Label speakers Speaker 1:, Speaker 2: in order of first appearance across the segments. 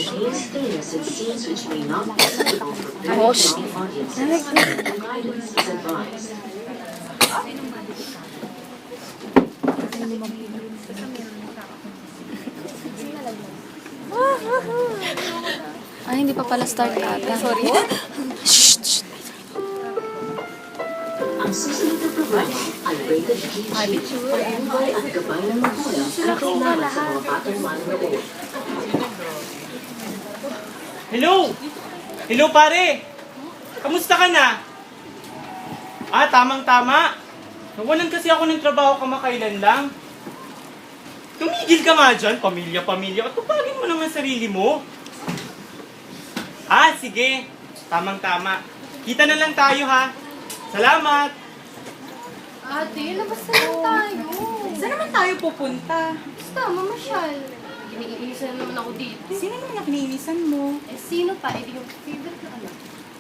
Speaker 1: contains things and scenes which may not be suitable for very young audiences. Guidance is advised.
Speaker 2: Ay, hindi pa pala start ata. Sorry. Shh!
Speaker 1: Ang susunod na programa ay rated PG. Pagbubay at gabay ng magulang ang kailangan sa mga batang manonood.
Speaker 3: Hello! Hello, pare! Kamusta ka na? Tamang-tama. Nawalan kasi ako ng trabaho kamakailan lang. Tumigil ka nga dyan, pamilya-pamilya. Katupagin mo naman sarili mo. Sige. Tamang-tama. Kita na lang tayo, ha? Salamat!
Speaker 4: Ate, labas na lang tayo.
Speaker 5: Saan naman tayo pupunta?
Speaker 4: Basta, mamasyal. Kiniinisan naman ako dito.
Speaker 5: Sino naman ang kininisan mo?
Speaker 4: Sino pa? Di yung favorite na anak.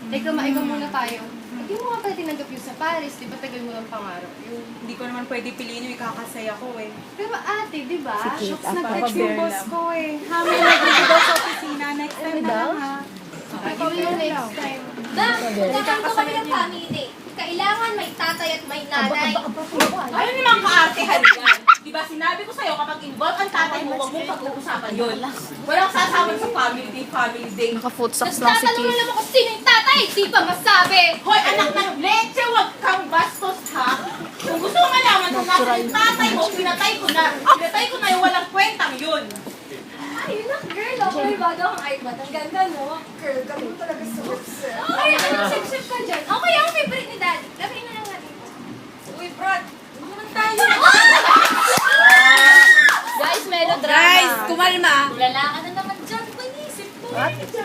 Speaker 4: Teka, maiba muna tayo. Hindi mo nga pala tinanggap yung sa Paris. Di ba tagal mo ng pangarap yun?
Speaker 5: Hindi ko naman pwede piliin yung ikakasaya ko eh.
Speaker 4: Pero ate, di ba?
Speaker 5: Shocks, nag-text yung boss ko eh. Hamil na daw sa opisina. Next time na lang ha.
Speaker 4: Ikaw yung next time.
Speaker 6: Nagkakaroon ko kami ng family day. Kailangan may tatay at may nanay.
Speaker 7: Ano naman kaartehan yan? Diba sinabi ko sa'yo kapag involved ang tatay mo, huwag mong pag-uusapan yun. Walang sasama sa family day.
Speaker 2: Naka-footsocks
Speaker 6: Tapos
Speaker 2: lang si
Speaker 6: tatanong
Speaker 2: Keith.
Speaker 6: naman kung sino yung tatay, di pa masabi.
Speaker 7: Hoy, anak ng leche, huwag kang bastos ha. Kung gusto mo malaman kung nasa yung tatay mo, pinatay ko na. Pinatay ko na yung walang kwentang yun.
Speaker 6: Ay, yun ang girl. Ako may bago ang iPad. Ang ganda, no? Girl, kami mo talaga suits. Ay, anong sip-sip ka dyan? Okay, ang favorite ni Daddy. Gawin na lang natin. Uy, Brad. Naman tayo.
Speaker 4: Guys, melodrama.
Speaker 5: Guys, kumalma.
Speaker 6: Lala ka na naman dyan. Panisip ko.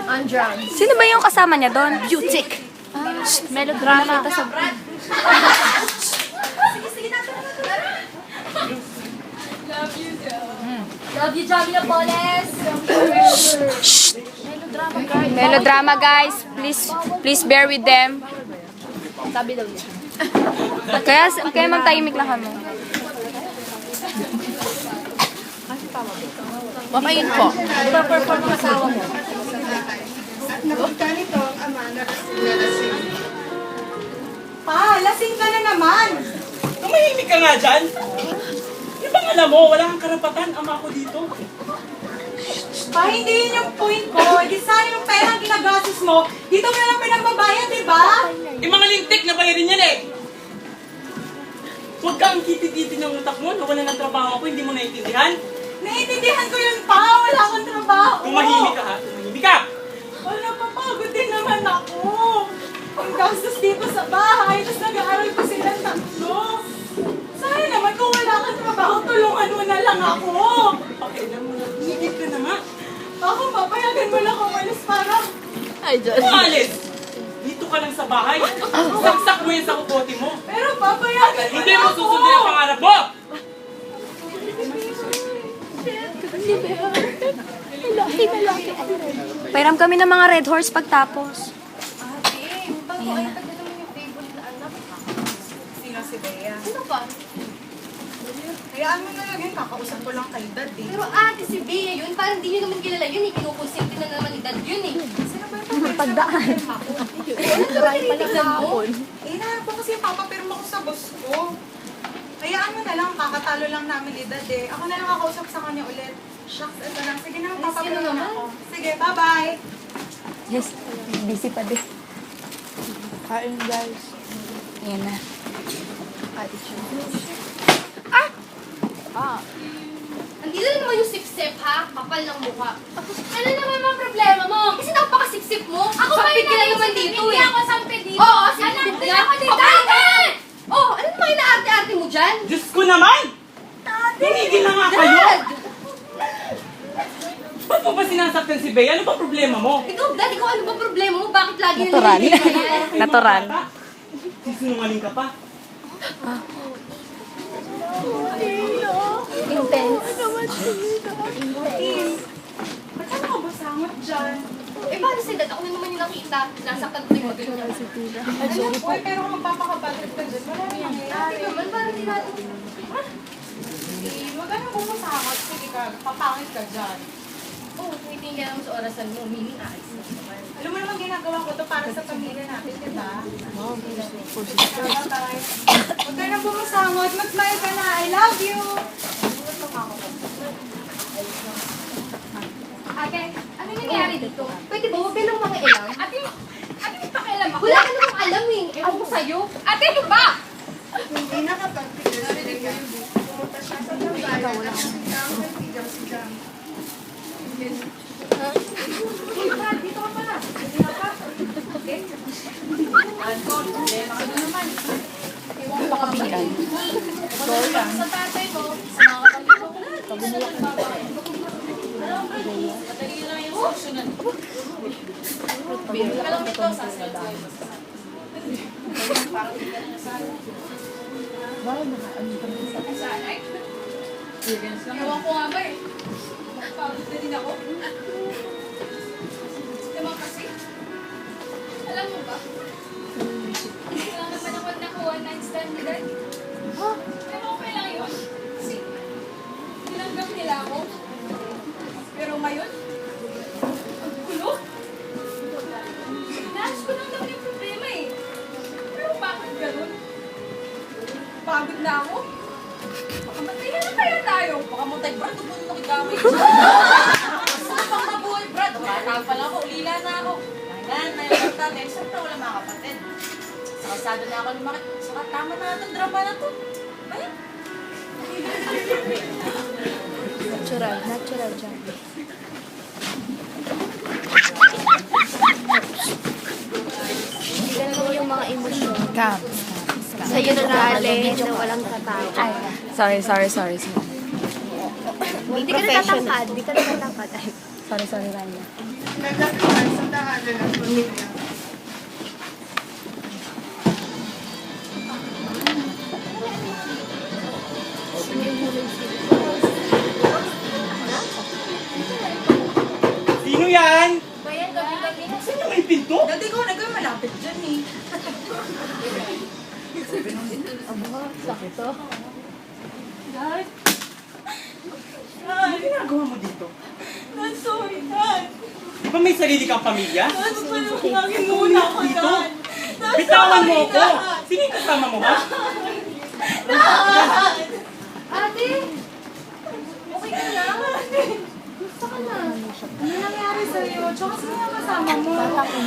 Speaker 4: Undrunk.
Speaker 2: Sino ba yung kasama niya doon? Beautic. Melodrama.
Speaker 6: Sige, sige, natin. Love you, Johnny Napoles.
Speaker 2: Melodrama, guys. Please bear with them.
Speaker 4: Sabi daw niya.
Speaker 2: Kaya magtahimik lang kami.
Speaker 4: Makain po.
Speaker 5: Perform ang asawa mo. Pa, lasing ka na naman.
Speaker 3: Tumahimik ka nga dyan! Di ba alam mo, wala kang karapatan, ama ko dito.
Speaker 5: Pa, hindi yun yung point ko. Di sana yung perang ginagastos mo. Dito mo na lang pinagbabayad, di ba?
Speaker 3: Mga lintik na bayarin yan eh! Huwag kang kitid-kitid ng utak mo, nawala ng trabaho ako, hindi mo naiintindihan.
Speaker 5: Naiintindihan ko yun, pa. Wala akong trabaho.
Speaker 3: Tumahimik ka ha, tumahimik ka!
Speaker 5: Wala, papagod din naman ako. Ang gastos dito sa bahay, tapos nag-aaral pa silang tatlo. Sana naman kung wala kang trabaho, tulungan mo na lang ako.
Speaker 3: Pakialam mo na, tumigil ka na nga.
Speaker 5: Ako, papayagan mo lang umalis para...
Speaker 3: Umalis! Dito ka lang sa bahay. Saksak mo yan sa kukote mo.
Speaker 5: Pero papayagan mo
Speaker 3: Hindi
Speaker 5: lang
Speaker 3: mo
Speaker 5: ako.
Speaker 3: susundin ang pangarap mo!
Speaker 2: Pairam kami ng mga Red Horse pagtapos.
Speaker 4: Ate, bago iPad na naman yung favorite na anak.
Speaker 5: Sino si Bea?
Speaker 4: Sino pa?
Speaker 5: Hayaan mo na lang yun, kakausap ko lang kay Dad eh.
Speaker 4: Pero ate, si Bea yun, parang di nyo naman kilala yun eh. Kinukonsinti na naman ni Dad yun eh.
Speaker 5: Sino ba yung pagdaan? Hinahanap ko kasi yung papapirma ko sa boss ko. Hayaan mo na lang, kakatalo lang namin ni Dad eh. Ako na lang kakausap sa kanya ulit. Shucks, ito lang. Sige na, papapirma na ako. Sige, bye-bye.
Speaker 2: Yes, busy pa din. Kain, guys. Ayan na.
Speaker 6: Andito na naman yung sip-sip, ha? Kapal ng mukha. Ano naman ang problema mo? Kasi napaka-sip-sip mo. Ako ba
Speaker 4: Sampid
Speaker 6: yung
Speaker 4: ka naman dito
Speaker 6: Hindi
Speaker 4: eh.
Speaker 6: ako sampid dito.
Speaker 4: Oo,
Speaker 6: sampid
Speaker 4: sampid
Speaker 6: ako dito. Kapal! Oh, ano naman yung naarte-arte mo dyan?
Speaker 3: Diyos ko naman! Tumigil na nga kayo!
Speaker 6: Dad!
Speaker 3: Ba't mo ba sinasaktan si Bea? Ano ba problema mo?
Speaker 6: Ikaw, Dad, ikaw ano ba problema mo? Bakit lagi na
Speaker 2: Natural.
Speaker 6: nililigayan?
Speaker 2: Natural.
Speaker 3: Sisinungaling ka pa.
Speaker 2: Intense.
Speaker 5: Ba't ano ka ba sangot dyan?
Speaker 6: Eh, paano si Dad? Ako na naman yung nakita. Nasaktan ko yung magano niya.
Speaker 5: Ano po, pero kung magpapakabalit ka dyan, wala nang
Speaker 6: Ate
Speaker 5: nangyayari.
Speaker 6: naman, parang di natin...
Speaker 5: Huwag ka nang bumasakot. Sige ka, papangit ka dyan.
Speaker 4: Oh, tumitingin ka naman sa orasan mo, meaning ayos na naman.
Speaker 5: Alam mo naman ginagawa ko to para sa pamilya natin, di ba? Bye-bye. Huwag ka na bumasangot. Mag-smile ka na. I love you.
Speaker 6: Ate, ano nangyari dito?
Speaker 4: Pwede ba huwag kayong mga ilang?
Speaker 6: Ate, may pakialam ako.
Speaker 4: Wala ka namang alam eh. Ewan ko sa'yo.
Speaker 6: Ate, ano ba?
Speaker 5: Hindi nakapag-figure. Pumunta siya sa bahay. Kaibigan si Jam.
Speaker 6: Dito ka pala. Sa tatay mo, sa mga kapatid mo. Ewan ko nga ba eh. Pagod na din ako. Naman kasi. Alam mo ba? Wala naman ako nakuha na instant nila. Pero okay lang yun. Kasi tinanggap nila ako. Pero ngayon, ang gulo. Inaayos ko lang naman yung problema eh. Pero bakit ganun? Pagod na ako. Baka matayin na kaya tayo.
Speaker 7: Baka mo tayo, Brad, huwag mo nung nakigamay. Gusto pang mabuhay, Brad. Bata pa lang ako, ulila na ako. Nanay, tatay, siyempre wala mga kapatid. Sa kasado na ako lumakit. Saka tama na itong drama na to. Bayan.
Speaker 2: Natural dyan.
Speaker 8: Ganun yung mga emosyon.
Speaker 2: Cap.
Speaker 8: Sa'yo na galing na walang katao.
Speaker 2: Sorry.
Speaker 8: Hindi ka natatangkad. Hindi ka natatangkad. Ay,
Speaker 2: Sorry, Rania.
Speaker 5: Nagdakilan sa daanan ng pamilya.
Speaker 3: Sino yan?
Speaker 6: Bayan, gabi-gabi na.
Speaker 3: Sino may pinto?
Speaker 5: Dati ko nagawin malapit dyan eh.
Speaker 3: Ano ginagawa mo dito?
Speaker 7: Dad, sorry, Dad.
Speaker 3: Di ba may sarili kang pamilya?
Speaker 7: Dad, palagin muna ako,
Speaker 3: Dito?
Speaker 7: Dad. Dad,
Speaker 3: Bitawan mo
Speaker 7: sorry,
Speaker 3: ako!
Speaker 7: Dad.
Speaker 3: Sino yung kasama mo ba?
Speaker 7: Dad!
Speaker 4: Ate! Okay ka na? Gusto ka na.
Speaker 5: Ano nangyari sa'yo? Tsaka sino yung kasama mo?
Speaker 7: Ate,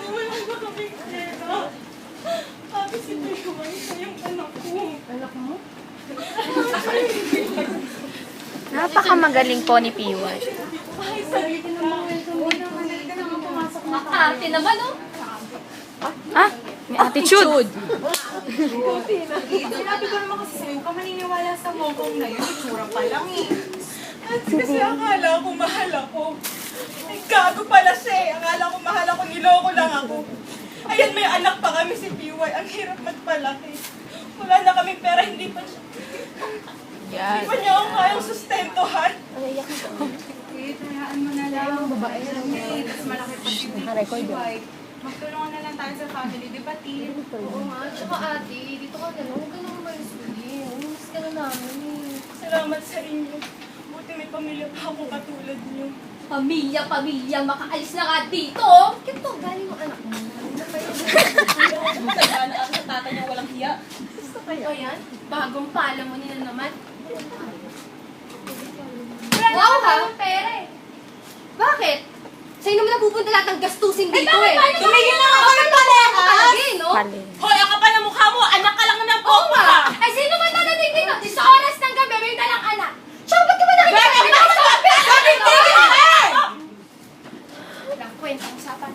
Speaker 7: wala ba kaming pera? Ate, si Teo, siya yung anak ko.
Speaker 4: Anak mo?
Speaker 2: Napakamagaling po ni PY.
Speaker 7: Ay, sarili ko na.
Speaker 4: Ate naman, oh.
Speaker 2: Ah, may attitude.
Speaker 5: Sinabi ko naman kasi sa'yo, ka maniniwala sa mokong na yun. Itsura pa lang eh.
Speaker 7: At kasi akala ko mahal ako. Ay, gago pala siya eh. Akala ko mahal ako, niloko lang ako. Ayan, may anak pa kami si PY. Ang hirap magpalaki. Wala na kami pera, hindi pa siya. Hindi pa niya ako kayang sustentuhan.
Speaker 5: Wait, hayaan mo na lang. Babae lang eh. Mas malaki pa si PY. Magtulungan na lang tayo sa family, di ba, Tin?
Speaker 4: Oo nga. Tsaka ate, dito ka na. Huwag ka na umalis-ulit. Umiss ka na namin eh.
Speaker 7: Salamat sa inyo. Buti may pamilya pa ako katulad niyo.
Speaker 6: Pamilya, makaalis na ka dito. oh.
Speaker 4: Bakit to? Galing mo anak mo. Ano pa yun?
Speaker 7: Sana ako sa tatay niya walang hiya.
Speaker 4: Gusto pa yan? Bagong pala mo nila naman.
Speaker 6: Wow, ha? Pera eh.
Speaker 4: Bakit? Sa'yo naman napupunta lahat ng gastusin dito eh.
Speaker 7: Tumigil na ako ng palehas!
Speaker 4: Talaga eh, no?
Speaker 7: Hoy, ang kapal ng mukha mo! Anak ka lang ng
Speaker 6: Oo
Speaker 7: pompa!
Speaker 6: nga. Ay, sino ba dadating dito? Sa oras ng gabi, may dalang anak. Tsaka ba't ka ba nakikita? Walang kwentang usapan.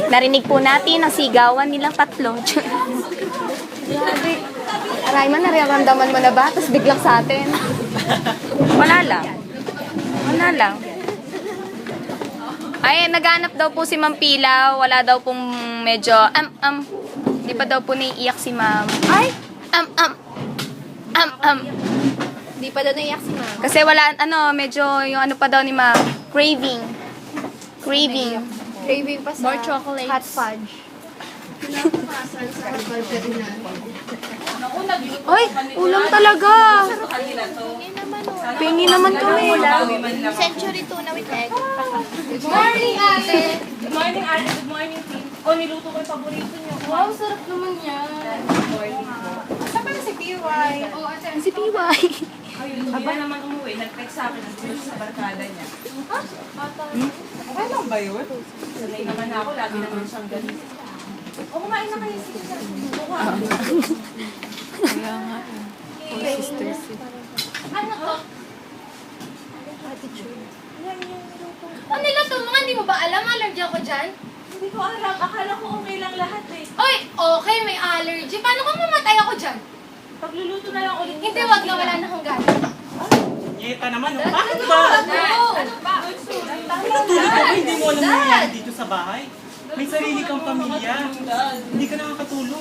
Speaker 2: Narinig po natin ang sigawan nilang tatlo. Grabe. Arayman, nararamdaman mo na ba? Tapos biglang sa atin. Wala lang. Ay, naghanap daw po si Ma'am Pila. Wala daw pong medyo, Di pa daw po naiiyak si Ma'am. Ay!
Speaker 8: Hindi pa daw naiyak si Ma'am.
Speaker 2: Kasi wala, medyo yung ano pa daw ni Ma'am. Craving.
Speaker 8: Craving pa sa
Speaker 2: More chocolate.
Speaker 8: hot fudge.
Speaker 7: Naku, nag-YouTube
Speaker 2: Ay,
Speaker 7: ako kanila.
Speaker 2: ulam talaga.
Speaker 7: Sa kanila to.
Speaker 8: Hindi naman
Speaker 2: Pingi naman kami.
Speaker 8: Century tuna with egg.
Speaker 4: Good morning, ate!
Speaker 7: Good morning, ate. Good morning, team. O, niluto ko yung paborito niyo.
Speaker 4: Wow, sarap naman yan.
Speaker 5: Saan pala si PY?
Speaker 4: Oh, ate.
Speaker 2: Si PY.
Speaker 7: Ayun, hindi naman umuwi. Nag-text sa akin. Nag-text sa barkada niya.
Speaker 5: Okay lang ba yun?
Speaker 7: Sanay naman ako. Lagi naman siyang ganun. O, kumain na kayo. Sige, sir.
Speaker 4: Ano to? Ano nila to? Mga hindi mo ba alam? Allergy ako dyan?
Speaker 7: Hindi ko alam. Akala ko okay lang lahat eh.
Speaker 4: Oy, okay, may allergy. Paano kung mamatay ako dyan?
Speaker 7: Pagluluto na lang ulit.
Speaker 4: Hindi, wag na, wala na akong gana.
Speaker 3: Nyeta naman, oh. Bakit ba?
Speaker 4: Ano ba?
Speaker 3: Natulog ka ba? Hindi mo alam na nangyari dito sa bahay? May sarili kang pamilya. Hindi ka nakakatulog.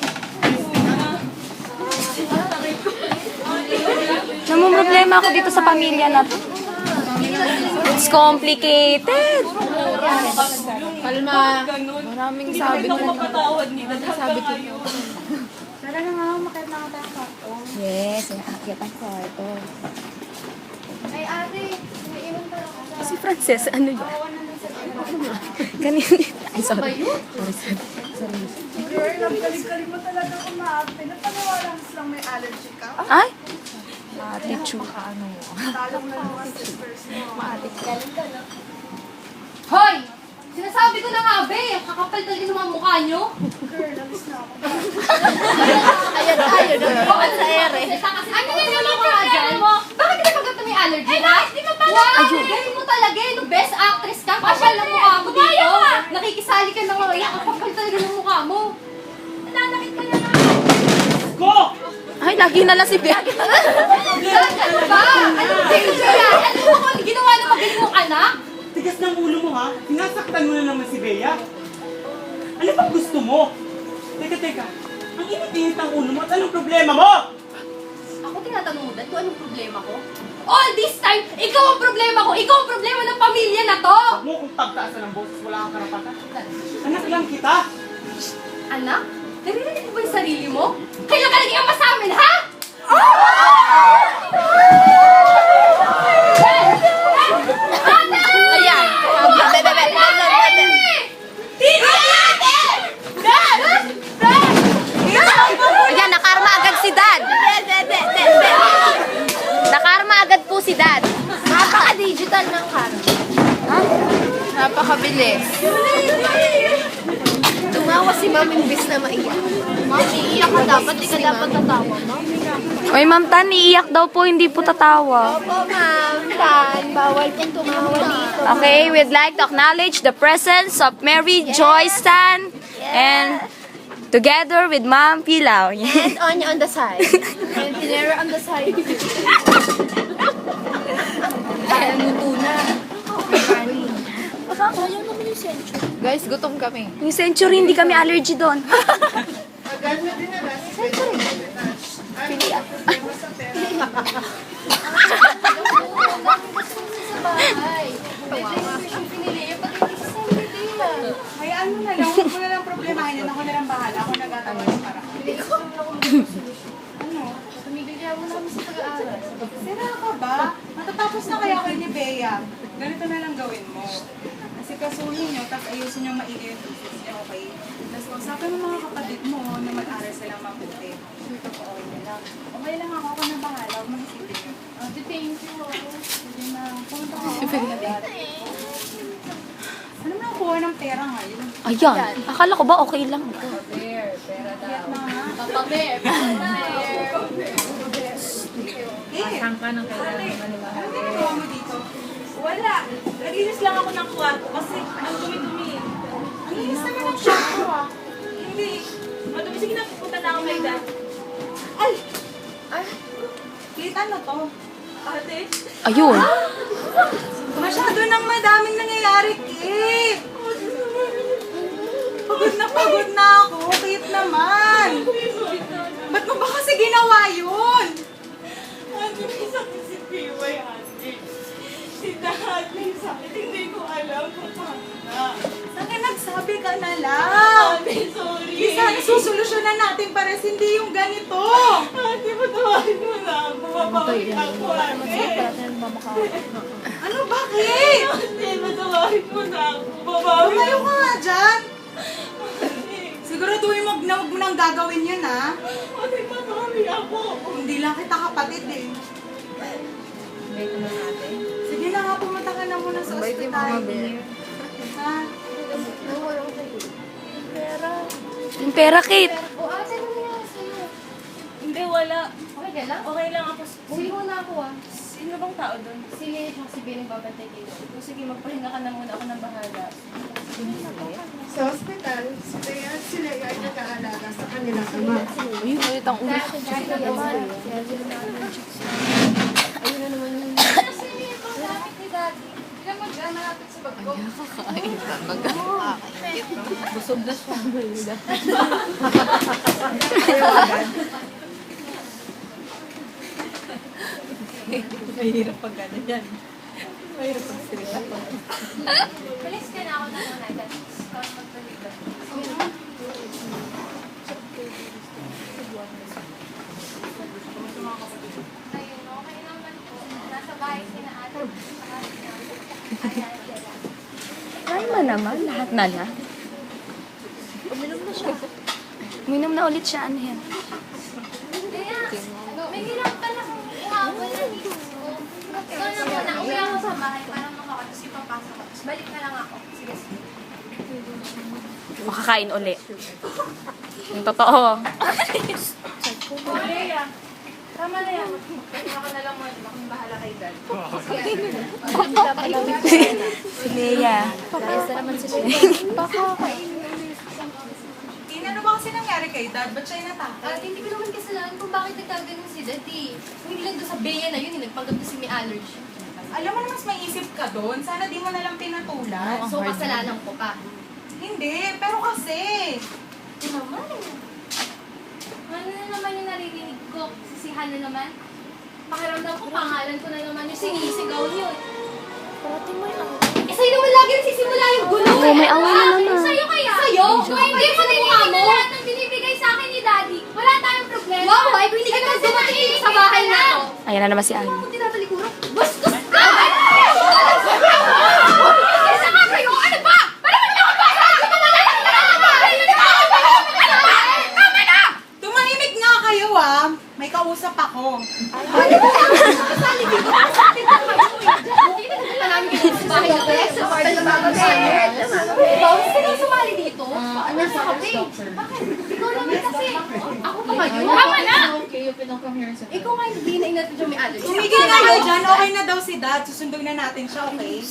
Speaker 2: Namumroblema ako dito sa pamilya na to. It's complicated.
Speaker 8: Kalma.
Speaker 7: Maraming sabi ko. Hindi ko mapatawad nila. Sabi ko.
Speaker 5: Tara na nga, makit na tayo sa kwarto.
Speaker 2: Yes, nakakit ang kwarto.
Speaker 4: Ay, ate, umiinom pa ako.
Speaker 2: Si Frances, ano yun? Kanina. Ay, sorry.
Speaker 5: Girl, ang galing-galing mo talaga kumarte. Napanawalan lang may allergy ka.
Speaker 2: Ay! Attitude.
Speaker 5: Talang na naman sisters mo.
Speaker 4: Hoy! Sinasabi ko na nga, be! Kakapal talaga ng mga mukha nyo.
Speaker 5: Girl, alis na ako.
Speaker 8: Ayun, nagbukas sa ere.
Speaker 4: Ano na yung problema mo? Bakit ka nagpagkat na may allergy, ha? Di ba pala? Wow! Galing mo talaga eh. No, best actress ka. Kapal ng mukha mo dito. Nakikisali ka na nga. Kakapal talaga ng mukha mo. Nananakit ka na nga.
Speaker 3: Go!
Speaker 2: Ay, lagi na lang si Bea.
Speaker 4: Ano ba? Anong danger yan? Ano mo kung ginawa ng magaling mong anak?
Speaker 3: Tigas ng ulo mo, ha? Sinasaktan mo na naman si Bea. Ano ba gusto mo? Teka. Ang init-init ng ulo mo at anong problema mo?
Speaker 4: Ako tinatanong mo dahil kung anong problema ko? All this time, ikaw ang problema ko! Ikaw ang problema ng pamilya na to!
Speaker 3: Huwag mo kung pagtaasan ng boses, wala kang karapatan. Anak lang kita.
Speaker 4: Anak? Naririnig mo ba yung sarili mo? Kailan ka naging ama sa amin, ha?
Speaker 8: Ayan.
Speaker 2: Ayan, nakarma agad si Dad. Nakarma agad po si Dad.
Speaker 8: Napaka-digital ng karma. Napakabilis. Tumawa si Ma'am imbis na maiyak. Ma'am, iiyak ka dapat. Di ka dapat tatawa, Ma'am.
Speaker 2: Oy, Ma'am Tan, iiyak daw po, hindi po tatawa.
Speaker 8: Opo, Ma'am. Tan, bawal pong tumawa dito.
Speaker 2: Okay, we'd like to acknowledge the presence of Mary Joyce Tan and together with Ma'am Pilaw.
Speaker 8: And Onya on the side. And Pinera on the side. Ayan, luto na. Sayang naman yung century. Guys, gutom kami.
Speaker 2: Yung century, hindi kami allergy doon.
Speaker 5: Hayaan mo na lang. Huwag mo na lang problemahin yan. Ako na lang bahala. Ako nagatawa ng para. Ano?
Speaker 4: Tumigil kaya mo namin sa pag-aaral.
Speaker 5: Sira ka ba? Matatapos na kaya kayo ni Bea. Ganito na lang gawin mo. Kasi kasuhin nyo, tapos ayusin nyo maigi yung thesis niya, okay? Tapos usapin mo mga kapatid mo na mag-aral silang mabuti. Ito po, okay na lang. Okay lang ako na bahala. Huwag mag-isipin nyo.
Speaker 4: Thank you.
Speaker 5: Sige na. Pumunta ka ako na dati. Ano na kuha ng pera ngayon?
Speaker 2: Ayan, akala ko ba okay lang?
Speaker 5: Kaya na nga.
Speaker 4: Papa Bear.
Speaker 7: Saan ka nang kailangan maniwala?
Speaker 5: Ano ginagawa mo dito?
Speaker 7: Wala. Naginis lang ako ng kwarto kasi ang dumi-dumi.
Speaker 5: Ang linis naman ng shop ko ah.
Speaker 7: Hindi. Madumi. Sige na, pupunta na ako kay Dad.
Speaker 5: Ay! Kit, ano to?
Speaker 7: Ate?
Speaker 2: Ayun.
Speaker 5: Masyado nang madaming nangyayari, Kit! Pagod na ako, Kit naman! Ba't mo ba kasi ginawa yun?
Speaker 7: Ate, may sakit si PY, ate. Si Dad, may sakit. Hindi ko alam kung paano na.
Speaker 5: Saan nagsabi ka na lang?
Speaker 7: Ate, sorry.
Speaker 5: Sige, sana susolusyonan natin pares, hindi yung ganito.
Speaker 7: Ate, patawarin mo na ako. Babawi ako, ate.
Speaker 5: Ano, bakit?
Speaker 7: Ate, patawarin mo na ako. Babawi
Speaker 5: Tumayo
Speaker 7: ako.
Speaker 5: ka nga dyan. Siguraduhin mo na huwag mo nang gagawin yun, ha?
Speaker 7: Ate, babawi ako.
Speaker 5: Hindi lang kita kapatid, eh. Sige na nga, pumunta ka na muna sa ospital. Ha?
Speaker 2: Yung pera, Kate.
Speaker 4: O, ate, ano nangyari sa'yo?
Speaker 7: Hindi, wala.
Speaker 4: Okay ka lang?
Speaker 7: Okay lang ako.
Speaker 4: Uwi muna ako ah.
Speaker 7: Sino bang tao doon?
Speaker 4: Si Lily at si Benny babantay dito.
Speaker 7: O sige, magpahinga ka na muna. Ako nang bahala.
Speaker 5: Sa ospital, sila ay nag-aalaga sa kanilang ama.
Speaker 4: Kasi ito, gamit ni Daddy. Ilan mo dyan, malapit sa bag ko. Bilis ka na ako na muna dyan. Tapos magpaligdan. Ayun, okay naman po. Nasa bahay sina ate. Ayan, sila.
Speaker 2: Try mo naman, lahat na lang. Uminom na ulit siya, ano yan?
Speaker 4: Kaya, may hirap ka lang ihabol na dito. Ikaw na muna, uwi ako sa bahay para makakatos ipapasok ko. Tapos balik na lang ako. Sige, sige.
Speaker 2: Makakain uli. Yung totoo.
Speaker 4: Oh, Leia. Tama na yan. Kaya ako na lang mo. Akong bahala kay Dad.
Speaker 2: Si Leia.
Speaker 5: Tina, ano ba kasi nangyari kay Dad? Ba't siya inatakot?
Speaker 4: Hindi ko naman kasalanan kung bakit nagkaganon si Daddy. Hindi lang doon sa Bea na yun, nagpanggap na si may allergy.
Speaker 5: Alam mo naman, mas may isip ka doon. Sana di mo na lang pinatulan.
Speaker 4: So, kasalanan ko pa.
Speaker 5: Hindi, pero kasi.
Speaker 4: Ito naman. Ano na naman yung naririnig ko? Sisihan na naman? Pakiramdam ko, pangalan ko na naman yung sinisigaw niyo. Eh, sa'yo naman lagi nagsisimula yung gulo.
Speaker 2: Oo, may away na naman.
Speaker 4: Sa'yo kaya? Sa'yo? Hindi mo tinigil na lahat ng binibigay sa akin ni Daddy. Wala tayong problema. Wow, ay, hindi ka naman dumating sa bahay na to.
Speaker 2: Ayan na naman si Ani.
Speaker 4: Kung tinatalikuran, bastos ka! Isa nga kayo, ano ba? Parang wala ka ba? Tama na!
Speaker 5: Tumahimik nga kayo, ah. May kausap ako.
Speaker 4: Kasali dito. Kasali dito. Marami ka sa bahay na sa party na bawal ka nang sumali dito? Ano sa kape? Bakit? Ikaw naman kasi. Ako pa kayo. Tama na! Ikaw nga hindi na inatin siya may allergy.
Speaker 5: Tumigil na kayo dyan. Okay na daw si Dad. Susunduin na natin siya, okay?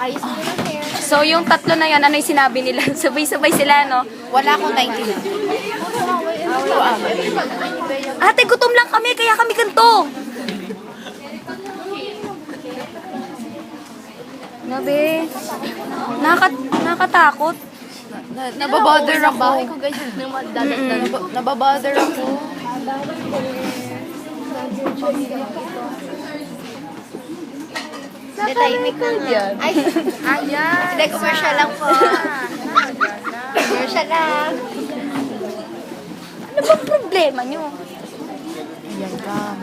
Speaker 8: Ayos mo yung hair.
Speaker 2: So, yung tatlo na yan, ano yung sinabi nila? Sabay-sabay sila, no?
Speaker 8: Wala akong 90.
Speaker 2: Ate, gutom lang kami, kaya kami ganito. Nabe, nakatakot.
Speaker 8: Nababother ako. Nababother ako. Hindi, tahimik ka nga. Ay, ayan. Hindi, commercial lang po. Commercial lang.
Speaker 2: Ano bang problema nyo?
Speaker 8: Ayan ka.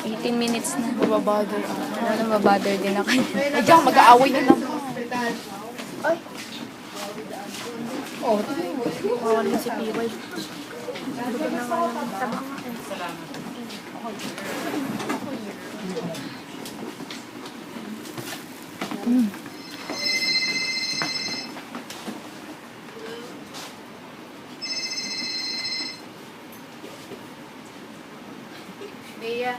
Speaker 2: 18 minutes na.
Speaker 8: Nababother ako.
Speaker 2: Ano, nababother din ako.
Speaker 8: Ay, diyan, mag-aaway na naman. Ay. Oh, kawan mo si Piway.
Speaker 4: Bea,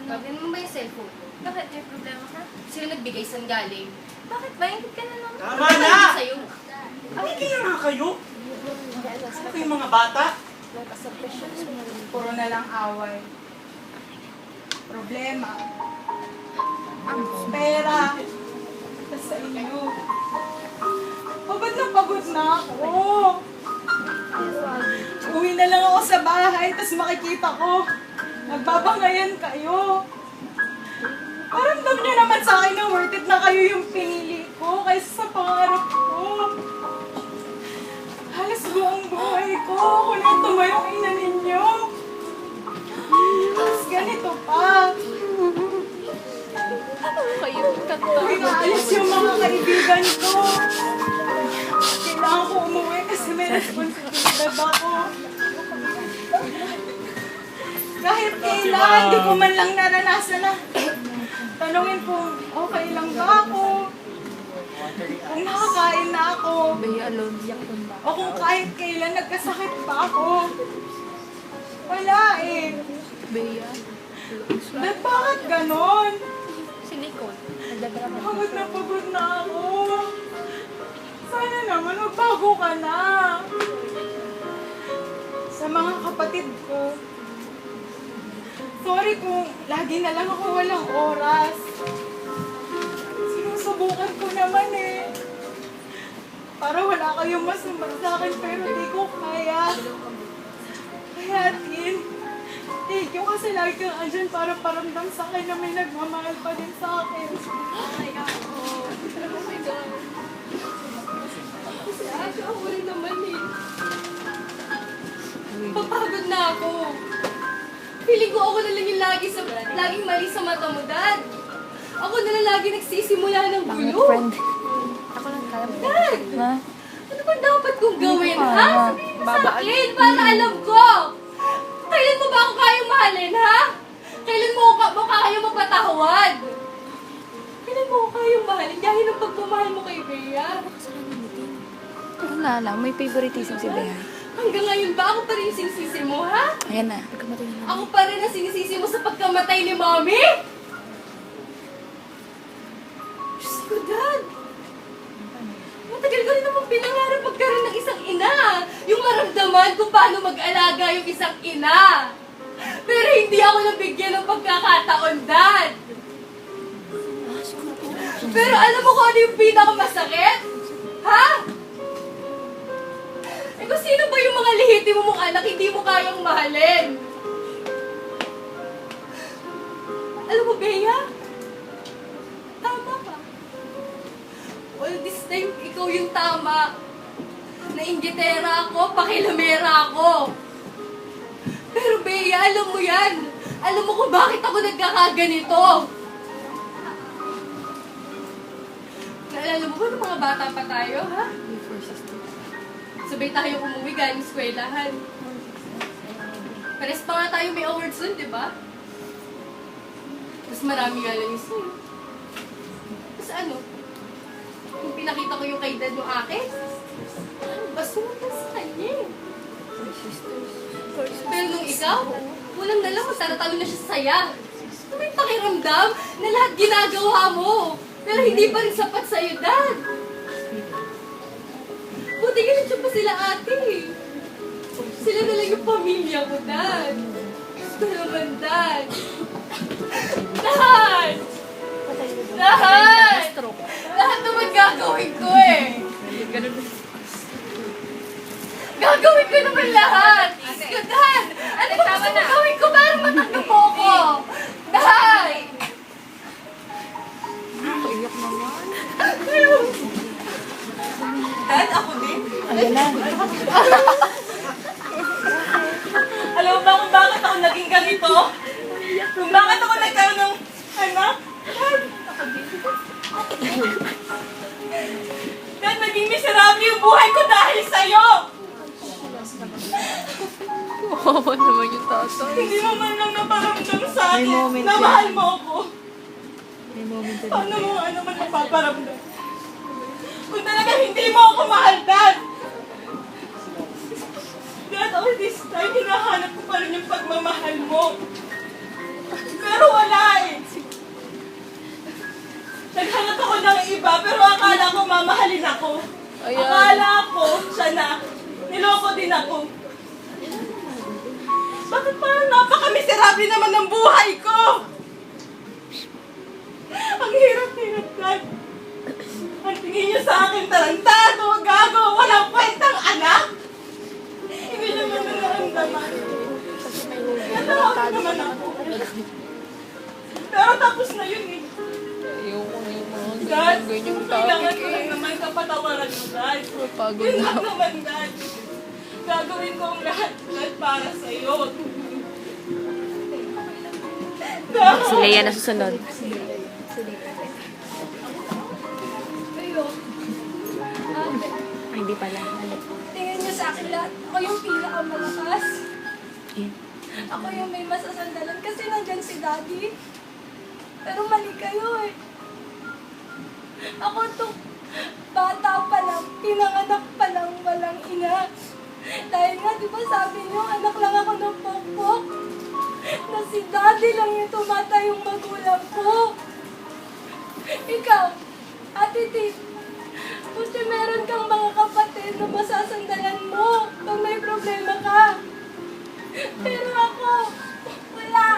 Speaker 4: gawin mo ba yung cellphone ko? Bakit? May problema ka? Sila nagbigay saan galing? Bakit ba? Hindi ka na naman.
Speaker 3: Tama na!
Speaker 4: Sa'yo.
Speaker 3: Tumigil na nga kayo. Ano kayong mga bata?
Speaker 5: Puro na lang away. Problema. Ang pera. Sa inyo. Pagod na ako. Uwi na lang ako sa bahay, tapos makikita ko. Nagbabangayan kayo. Paramdam niyo naman sa akin na worth it na kayo yung pinili ko kaysa sa pangarap dalawa yung ina ninyo. Tapos ganito pa. Pinaalis yung mga kaibigan ko. Kailangan ko umuwi kasi may responsibilidad ako. Kahit kailan, di ko man lang naranasan na tanungin kung okay lang ba ako. Kung nakakain na ako. O kung kahit kailan nagkasakit pa ako. Wala eh. Ba't bakit ganon? Pagod na ako. Sana naman magbago ka na. Sa mga kapatid ko. Sorry kung lagi na lang ako walang oras. Sinusubukan ko naman eh. Para wala kayong masama sa akin pero di ko kaya. Kaya Tin, thank you kasi lagi kang andyan para paramdam sa akin na may nagmamahal pa din sa akin. Ay, ako. Oh my God. Kasi ako rin naman eh. Papagod na ako. Feeling ko ako na lang yung laging mali sa mata mo, Dad. Ako na lang lagi nagsisimula ng gulo. Dad! Ano ba dapat kong gawin, ha? Sabihin mo sa akin, para alam ko. Kailan mo ba ako kayang mahalin, ha? Kailan mo kayang mapatawad? Kailan mo ako kayang mahalin? Dahil ang pagmamahal mo kay Bea.
Speaker 2: Wala lang, may favoritism si Bea.
Speaker 4: Hanggang ngayon ba ako pa rin yung sinisisi mo, ha?
Speaker 2: Ayan na.
Speaker 4: Ako pa rin ang sinisisi mo sa pagkamatay ni Mommy? Diyos ko, Dad. Matagal ko rin naman pinangarap magkaroon ng isang ina. Yung maramdaman kung paano mag-alaga yung isang ina. Pero hindi ako nabigyan ng pagkakataon, Dad. Pero alam mo kung ano yung pinakamasakit? Ha? Eh kung sino ba yung mga lihitimo mong anak hindi mo kayang mahalin? Alam mo, Bea? Tama ka. All this time, ikaw yung tama. Nainggitera ako, pakilamera ako. Pero Bea, alam mo yan. Alam mo kung bakit ako nagkakaganito. Naalala mo ba ng mga bata pa tayo, ha? Sabay tayo umuwi galing eskwelahan. Pares pa nga tayo may awards nun, di ba? Mas marami nga lang yung sa'yo. Tapos ano? Kung pinakita ko yung kay Dad mo akin, basta mo pa sa kanya eh. Pero nung ikaw, walang na lang kung taratalo na siya sa saya. May pakiramdam na lahat ginagawa mo. Pero hindi pa rin sapat sa'yo, Dad. Buti ganito pa sila ate. Sila na lang yung pamilya ko, Dad. Gusto naman, Dad. Dad! Dad! Lahat naman gagawin ko eh. Gagawin ko naman lahat. Dad! Ano ba gusto mo gawin ko para matanggap mo ko? Dad!
Speaker 2: Iyak naman.
Speaker 7: Dad, ako din.
Speaker 2: Ayan na.
Speaker 7: Alam mo ba kung bakit ako naging ganito? Kung bakit ako nagkaroon ng anak? Dad, naging miserable yung buhay ko dahil sa'yo!
Speaker 2: Oo naman yung tatay.
Speaker 7: Hindi mo man lang naparamdam sa akin na mahal mo ako. Paano mo ano man mapaparamdam? Kung talaga hindi mo ako mahal, Dad! Dad, all this time, hinahanap ko pa rin yung pagmamahal mo. Pero wala eh. Naghanap ako ng iba, pero akala ko mamahalin ako. Akala ko siya na. Niloko din ako. Bakit parang napaka-miserable naman ng buhay ko? Ang hirap-hirap, Dad. Ang tingin niyo sa akin, tarantado, gago, walang kwentang anak. Hindi naman nararamdaman. Natawag naman ako. Pero tapos na yun eh.
Speaker 2: Ayoko na yung mga
Speaker 7: Dad,
Speaker 2: ganyan-ganyan
Speaker 7: kailangan
Speaker 2: topic
Speaker 7: ko lang
Speaker 2: eh.
Speaker 7: naman kapatawaran mo, Dad.
Speaker 2: Pagod
Speaker 7: Yun
Speaker 2: na
Speaker 7: lang
Speaker 2: ako.
Speaker 7: naman, Dad. gagawin ko ang lahat para sa'yo.
Speaker 2: Si Leia na susunod.
Speaker 6: Kayo. Ate,
Speaker 2: Ay, hindi pala. Ano?
Speaker 6: tingin niyo sa akin lahat. Ako yung pinakamalakas. Ako yung may masasandalan kasi nandyan si Daddy. Pero mali kayo eh. Ako tong bata pa lang, pinanganak pa lang, walang ina. Dahil nga, di ba sabi niyo, anak lang ako ng pokpok. Na si Daddy lang yung tumatayong magulang ko. Ikaw, Ate Tip, buti meron kang mga kapatid na masasandalan mo pag may problema ka. Pero ako, wala.